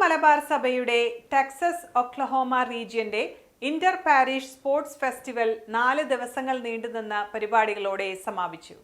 മലബാർ സഭയുടെ Texas Oklahoma റീജിയന്റെ inter parish sports festival 4 ദിവസങ്ങൾ നീണ്ടുനിന്ന പരിപാടികളോടെ സമാപിച്ചു.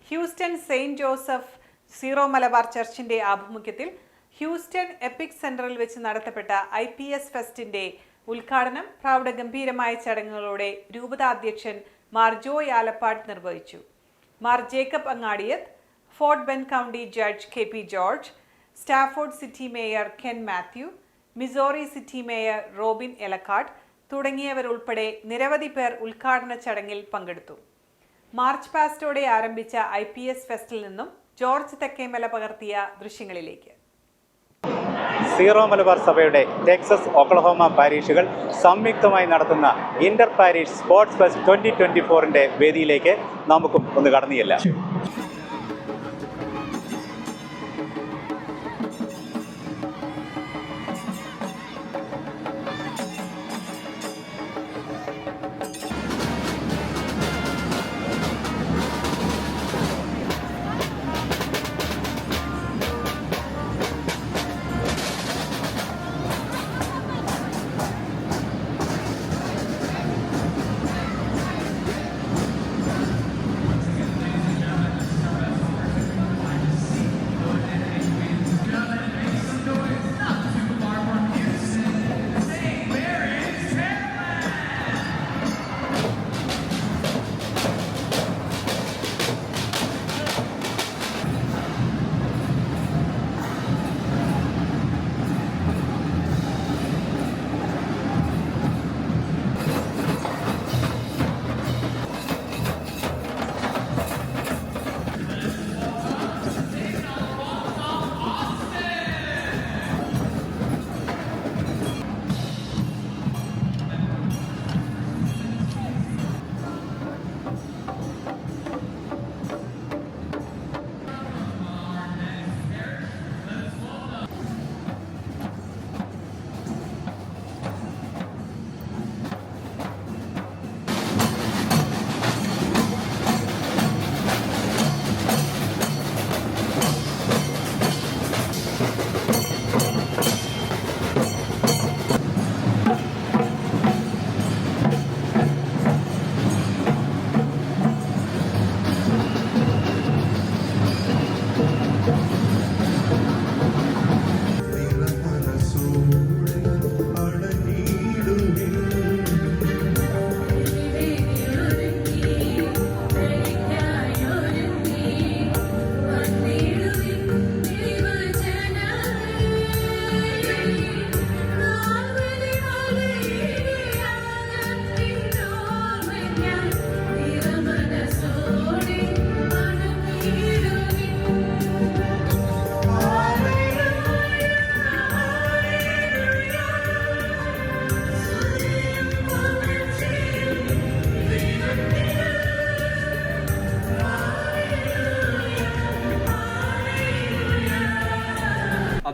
Houston Saint Joseph Syro Malabar ചർച്ചിന്റെ ആഭിമുഖ്യത്തിൽ ഹ്യൂസ്റ്റൺ എപ്പിക് സെന്ററിൽ വെച്ച് നടത്തപ്പെട്ട IPS ഫെസ്റ്റിന്റെ ഉദ്ഘാടനം പ്രൗഢഗംഭീരമായ ചടങ്ങുകളോടെ രൂപതാധ്യക്ഷൻ മാർ ജോയ് ആലപ്പാട് നിർവഹിച്ചു. Mar Jacob Angadiath, Fort Bend County judge KP George, Stafford City mayor Ken Mathew, Missouri City mayor Robin Elakkatt തുടങ്ങിയവരുൾപ്പെടെ നിരവധി പേർ ഉദ്ഘാടന ചടങ്ങിൽ പങ്കെടുത്തു. മാർച്ച് പാസ്റ്റോടെ ആരംഭിച്ച IPS ഫെസ്റ്റിൽ നിന്നും ജോർജ് തെക്കേമല പകർത്തിയ ദൃശ്യങ്ങളിലേക്ക്. സീറോ മലബാർ സഭയുടെ ടെക്സസ് ഒക്ലഹോമ പാരീഷുകൾ സംയുക്തമായി നടത്തുന്ന ഇന്റർ പാരീഷ് സ്പോർട്സ് ഫെസ്റ്റ് 2024ന്റെ വേദിയിലേക്ക് നമുക്കും ഒന്ന് കടന്നുചെല്ലാം.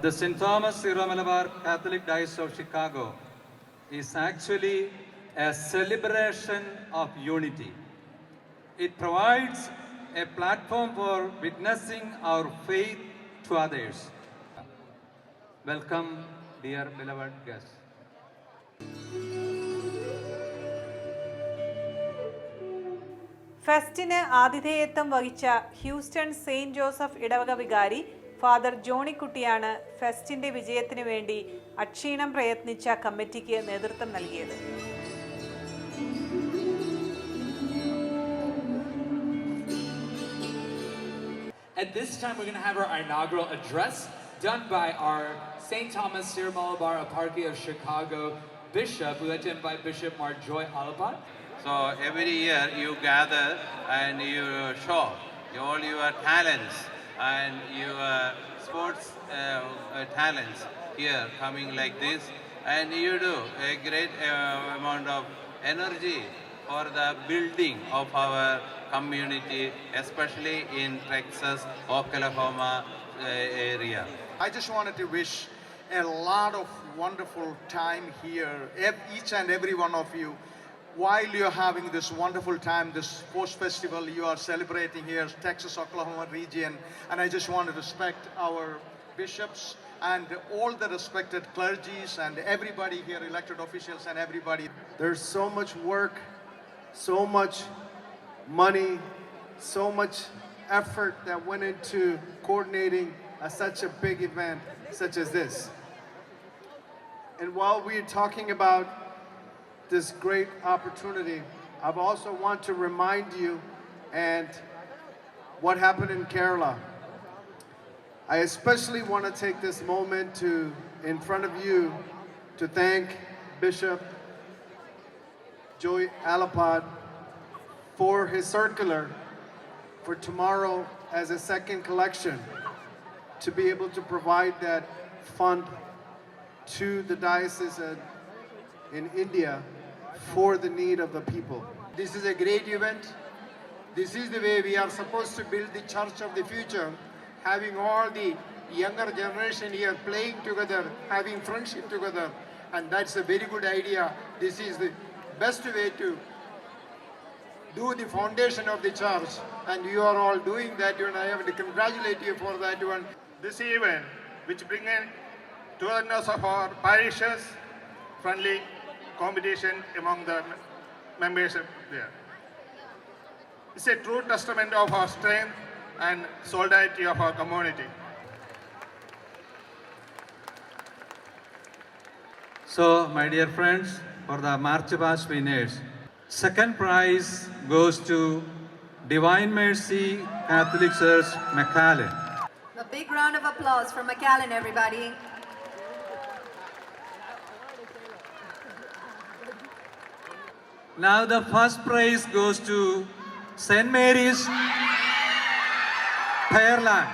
The St. Thomas Sierra Malabar Catholic Diocese of Chicago is actually a celebration of unity. It provides a platform for witnessing our faith to others. Welcome, dear beloved guests. ഫെസ്റ്റിന് ആതിഥേയത്വം വഹിച്ച Houston Saint Joseph ഇടവക വികാരി father ജോണിക്കുട്ടിയാണ് ഫെസ്റ്റിന്റെ വിജയത്തിനു വേണ്ടി അക്ഷീണം പ്രയത്നിച്ച കമ്മിറ്റിക്ക് നേതൃത്വം നൽകിയത്. At this time, we're going to have our inaugural address done by our St. Thomas Sierra Malabar Eparchy of Chicago Bishop. We'd like to invite Bishop Mar Joy Alapat. So every year you gather and you show all your talents and your sports talents here coming like this, and you do a great amount of energy for the building of our community, especially in Texas, Oklahoma area. I just wanted to wish a lot of wonderful time here, each and every one of you. While you're having this wonderful time, this sports festival you are celebrating here, Texas, Oklahoma region, and I just want to respect our bishops and all the respected clergies and everybody here, elected officials and everybody. There's so much work, so much money, so much effort that went into coordinating such a big event such as this. And while we're talking about this great opportunity, I also want to remind you and what happened in Kerala. I especially want to take this moment to, in front of you, to thank Bishop Joy Alapad for his circular for tomorrow as a second collection, to be able to provide that fund to the diocese in India for the need of the people. This is a great event. This is the way we are supposed to build the church of the future, having all the younger generation here playing together, having friendship together, and that's a very good idea. This is the best way to do the foundation of the church, and you are all doing that, and I have to congratulate you for that one. This event, which brings in togetherness of our parishes, friendly competition among the membership there. It's a true testament of our strength and solidarity of our community. So, my dear friends, for the March Past winners, second prize goes to Divine Mercy Catholic Church, McAllen. A big round of applause for McAllen, everybody. Now the first prize goes to St. Mary's, Ireland.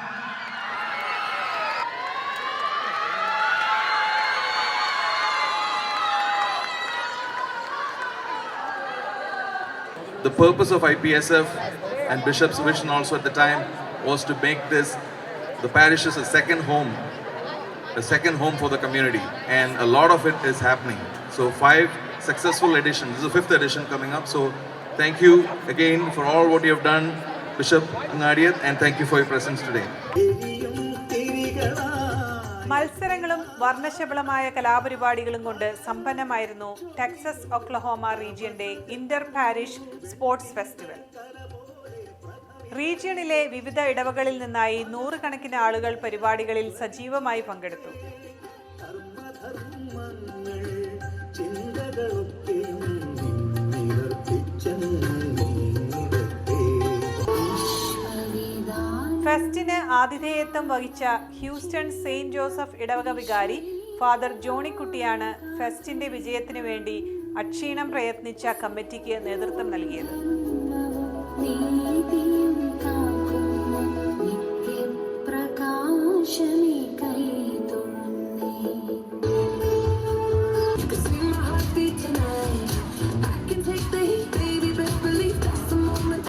The purpose of IPSF and Bishop's vision also at the time was to make this, the parish is a second home for the community, and a lot of it is happening. So 5 successful editions, this is the 5th edition coming up, so thank you again for all what you have done, Bishop Angadiath, and thank you for your presence today. മത്സരങ്ങളും വർണ്ണശബളമായ കലാപരിപാടികളും കൊണ്ട് സമ്പന്നമായിരുന്നു Texas Oklahoma റീജിയന്റെ inter parish sports festival. റീജിയണിലെ വിവിധ ഇടവകളിൽ നിന്നായി 100 കണക്കിന് ആളുകൾ പരിപാടികളിൽ സജീവമായി പങ്കെടുത്തു. ഫെസ്റ്റിന് ആതിഥേയത്വം വഹിച്ച ഹ്യൂസ്റ്റൺ സെയിന്റ് ജോസഫ് ഇടവക വികാരി ഫാദർ ജോണിക്കുട്ടിയാണ് ഫെസ്റ്റിന്റെ വിജയത്തിനു വേണ്ടി അക്ഷീണം പ്രയത്നിച്ച കമ്മിറ്റിക്ക് നേതൃത്വം നൽകിയത്.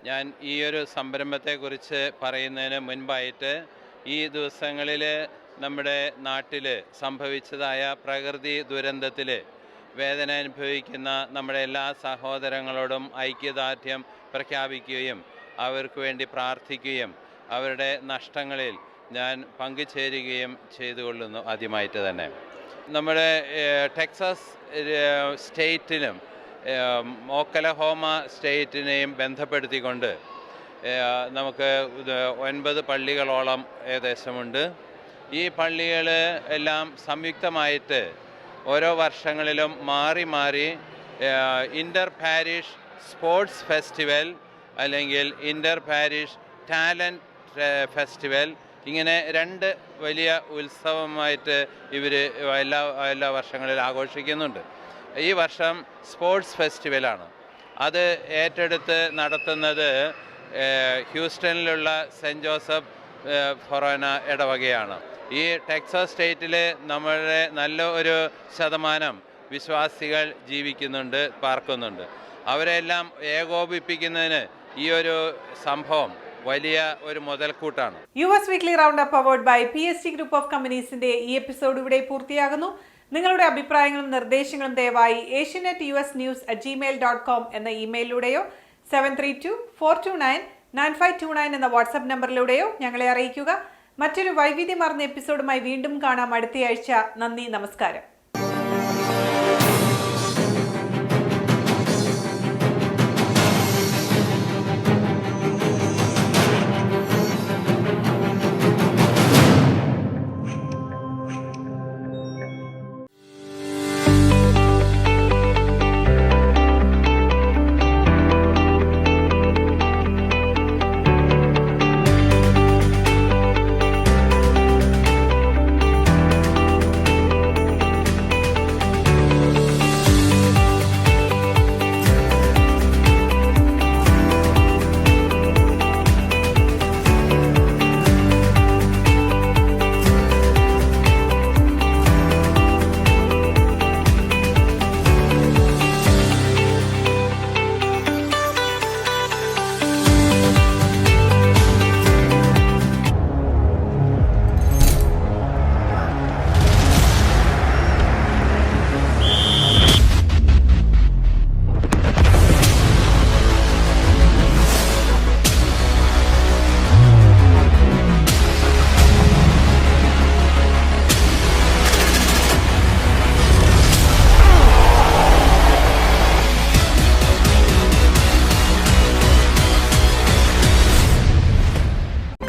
ഞാൻ ഈ ഒരു സംരംഭത്തെക്കുറിച്ച് പറയുന്നതിന് മുൻപായിട്ട് ഈ ദിവസങ്ങളിൽ നമ്മുടെ നാട്ടിൽ സംഭവിച്ചതായ പ്രകൃതി ദുരന്തത്തിൽ വേദന അനുഭവിക്കുന്ന നമ്മുടെ എല്ലാ സഹോദരങ്ങളോടും ഐക്യദാർഢ്യം പ്രഖ്യാപിക്കുകയും അവർക്ക് വേണ്ടി പ്രാർത്ഥിക്കുകയും അവരുടെ നഷ്ടങ്ങളിൽ ഞാൻ പങ്കുചേരുകയും ചെയ്തുകൊള്ളുന്നു. ആദ്യമായിട്ട് തന്നെ നമ്മുടെ ടെക്സസ് സ്റ്റേറ്റിനും ഓക്ലഹോമ സ്റ്റേറ്റിനെയും ബന്ധപ്പെടുത്തിക്കൊണ്ട് നമുക്ക് 9 പള്ളികളോളം ഏകദേശമുണ്ട്. ഈ പള്ളികൾ എല്ലാം സംയുക്തമായിട്ട് ഓരോ വർഷങ്ങളിലും മാറി മാറി ഇൻ്റർ പാരിഷ് സ്പോർട്സ് ഫെസ്റ്റിവൽ അല്ലെങ്കിൽ ഇൻ്റർ പാരിഷ് ടാലൻറ്റ് ഫെസ്റ്റിവൽ, ഇങ്ങനെ 2 വലിയ ഉത്സവമായിട്ട് ഇവർ എല്ലാ വർഷങ്ങളിലും ആഘോഷിക്കുന്നുണ്ട്. ഈ വർഷം സ്പോർട്സ് ഫെസ്റ്റിവലാണ്. അത് ഏറ്റെടുത്ത് നടത്തുന്നത് ഹ്യൂസ്റ്റണിലുള്ള സെൻറ്റ് ജോസഫ് ഫൊറോന ഇടവകയാണ്. ഈ ടെക്സസ് സ്റ്റേറ്റിൽ നമ്മുടെ നല്ല ഒരു ശതമാനം വിശ്വാസികൾ ജീവിക്കുന്നുണ്ട്, പാർക്കുന്നുണ്ട്. അവരെല്ലാം ഏകോപിപ്പിക്കുന്നതിന് ഈ ഒരു സംഭവം വലിയ ഒരു മുതൽക്കൂട്ടാണ്. US weekly round up award by PSG group of കമ്പനീസിന്റെ ഈ എപ്പിസോഡ് ഇവിടെ പൂർത്തിയാകുന്നു. നിങ്ങളുടെ അഭിപ്രായങ്ങളും നിർദ്ദേശങ്ങളും ദയവായി asianetUSnews@gmail.com എന്ന ഇമെയിലിലൂടെയോ 7324299529 എന്ന വാട്സ്ആപ്പ് നമ്പറിലൂടെയോ ഞങ്ങളെ അറിയിക്കുക. മറ്റൊരു വൈവിധ്യമാർന്ന എപ്പിസോഡുമായി വീണ്ടും കാണാം അടുത്തയാഴ്ച. നന്ദി, നമസ്കാരം.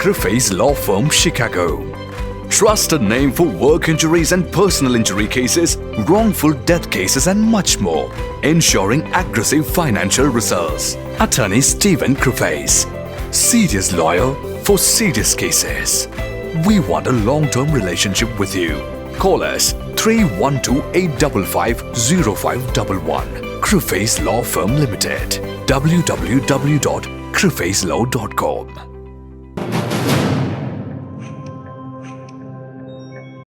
Crufey's Law Firm, Chicago. Trusted name for work injuries and personal injury cases, wrongful death cases and much more. Ensuring aggressive financial results. Attorney Stephen Crufey's. Serious lawyer for serious cases. We want a long-term relationship with you. Call us 312-855-0511. Crufey's Law Firm Limited. www.crufeyslaw.com.